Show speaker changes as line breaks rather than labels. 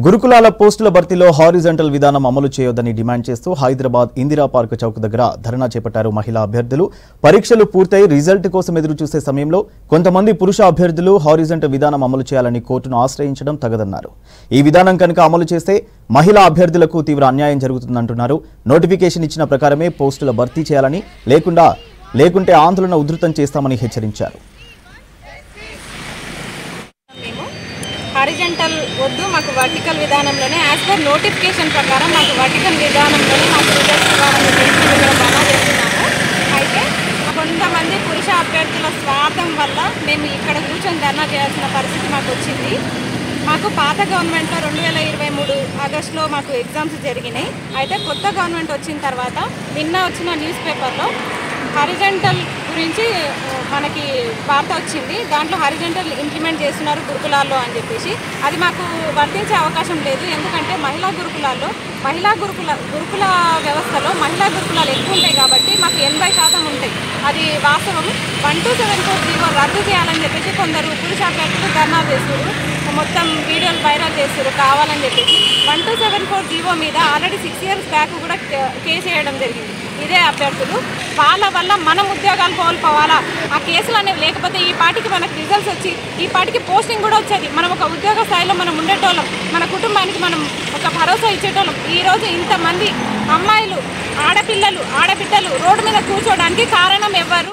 గురుకులాల పోస్టుల భర్తీలో హారిజంటల్ విధానం అమలు చేయొద్దని డిమాండ్ చేస్తూ హైదరాబాద్ ఇందిరా పార్క్ చౌక్ దగ్గర ధర్నా చేపట్టారు మహిళా అభ్యర్థులు. పరీక్షలు పూర్తయి రిజల్ట్ కోసం ఎదురు చూసే సమయంలో కొంతమంది పురుష అభ్యర్థులు హారిజంటల్ విధానం అమలు చేయాలని కోర్టును ఆశ్రయించడం తగదన్నారు. ఈ విధానం కనుక అమలు చేస్తే మహిళా అభ్యర్థులకు తీవ్ర అన్యాయం జరుగుతుందంటున్నారు. నోటిఫికేషన్ ఇచ్చిన ప్రకారమే పోస్టుల భర్తీ చేయాలని, లేకుంటే ఆందోళన ఉధృతం చేస్తామని హెచ్చరించారు.
హారిజంటల్ వద్దు, మాకు వర్టికల్ విధానంలోనే యాజ్ పర్ నోటిఫికేషన్ ప్రకారం మాకు వర్టికల్ విధానంలోనే మాకు రిజల్ట్స్ ఇవ్వాలని ధర్నా చేస్తున్నాము. అయితే కొంతమంది పురుష అభ్యర్థుల స్వార్థం వల్ల మేము ఇక్కడ కూర్చొని ధర్నా చేయాల్సిన పరిస్థితి మాకు వచ్చింది. మాకు పాత గవర్నమెంట్లో 2023 ఆగస్టులో మాకు ఎగ్జామ్స్ జరిగినాయి. అయితే కొత్త గవర్నమెంట్ వచ్చిన తర్వాత నిన్న వచ్చిన న్యూస్ పేపర్లో హారిజంటల్ గురించి మనకి వార్త వచ్చింది. దాంట్లో హారిజంటల్ ఇంప్లిమెంట్ చేస్తున్నారు గురుకులాల్లో అని చెప్పేసి. అది మాకు వర్తించే అవకాశం లేదు. ఎందుకంటే గురుకుల వ్యవస్థలో మహిళా గురుకులాలు ఎక్కువ ఉంటాయి కాబట్టి మాకు 80% ఉంటాయి. అది వాస్తవం. 1274 రద్దు చేయాలని చెప్పేసి కొందరు పురుష అభ్యర్థులు ధర్నా చేస్తారు, మొత్తం వీడియోలు వైరల్ చేస్తారు కావాలని చెప్పేసి. 1274 మీద ఆల్రెడీ 6 years బ్యాక్ కూడా కేసు వేయడం జరిగింది ఇదే అభ్యర్థులు. వాళ్ళ వల్ల మనం ఉద్యోగాలు కోల్పోవాలా? ఆ కేసులు అనేవి లేకపోతే ఈ పార్టీకి మనకు రిజల్ట్స్ వచ్చి ఈ పార్టీకి పోస్టింగ్ కూడా వచ్చేది. మనం ఒక ఉద్యోగ స్థాయిలో మనం ఉండేటోళ్ళం, మన కుటుంబానికి మనం ఒక భరోసా ఇచ్చేటోళ్ళం. ఈరోజు ఇంతమంది అమ్మాయిలు, ఆడపిల్లలు, ఆడబిడ్డలు రోడ్డు మీద కూర్చోవడానికి కారణం ఎవరు?